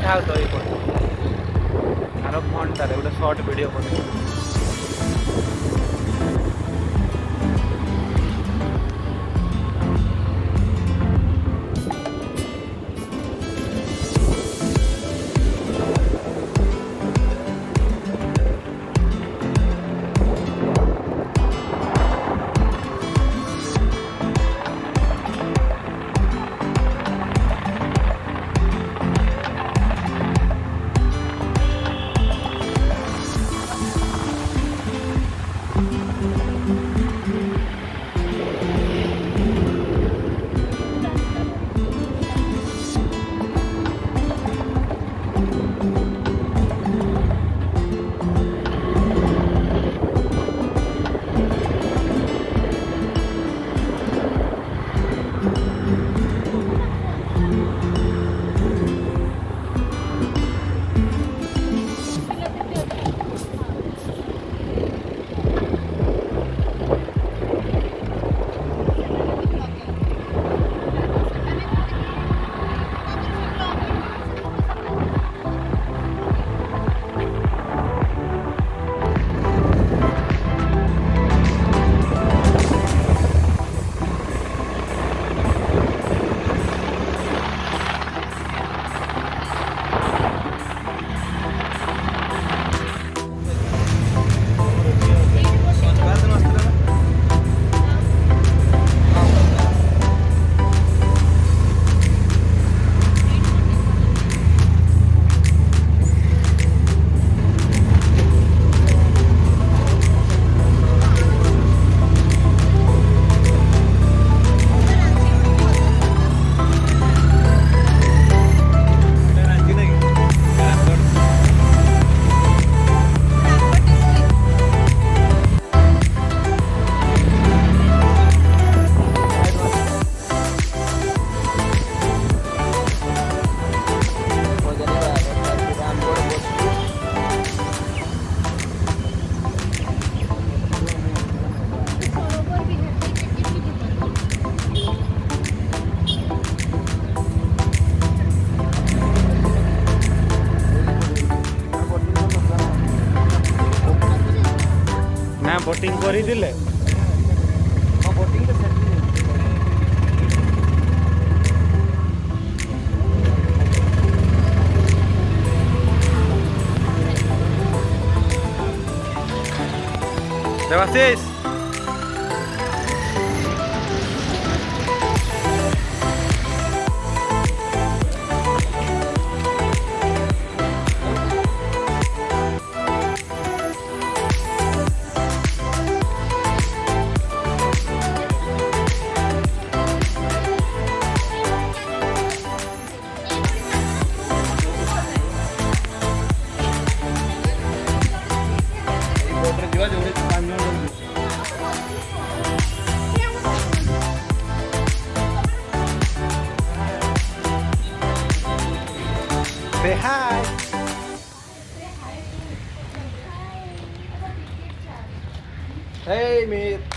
ठावतो आरोप म्हणतात एवढं शॉर्ट व्हिडिओ मध्ये. बोटिंग कर Debashish say hi. Hey, mate.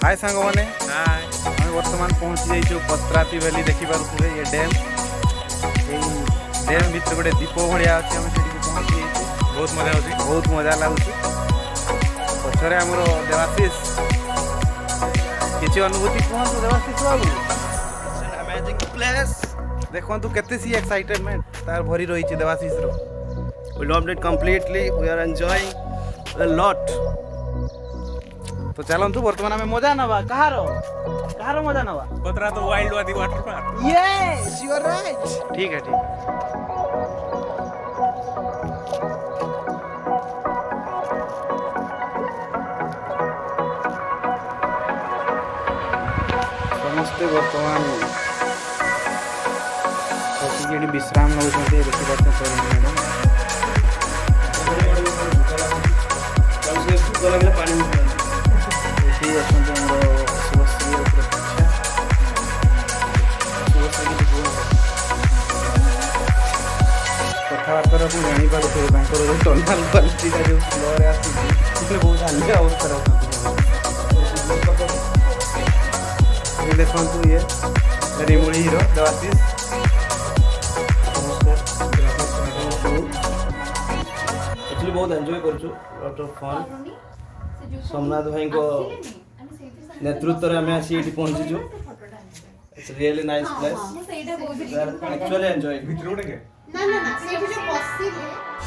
हाय सांग मैंने हाय आम बर्तमान पहुँची जाइए पत्राती वैली देखिपे ये डैम डैम भीतर गोटे दीप भाया अच्छे आम से पहुँची जाइए बहुत मजा होती बहुत मजा लगुच पचर आमर देवाशीष किसी अनुभूति कहतु देवाशीष बाबू अमेजिंग प्लेस देखु केते सी एक्साइटमेंट तार भरी रही देवाशीष रो we loved it completely we are enjoying a lot तो चलतु बर्तमान आम मजा नवा कहार मजा नवा पतरा तो wild Wadi water park yes you are right ठीक है समस्ते बर्तमान बसिक विश्राम नौ देखिए मैडम ये अच्छा शुभश्री प्रतीक्षा शुभश्री कथबार्तार को जानीपे टर्नाल क्वालिटीटा जो फ्लोर आसुचे बहुत अन्य अवस्था देखु ये रिमुड़ी हिरो देवाशीष एक्चुअली बहुत एंजॉय करूँ लॉट ऑफ फन सोमनाथ भाई को नेतृत्व में आम आसी ये पहुंचीचु it's really nice place actually enjoy ना ना ना सेठी जो पॉसिबल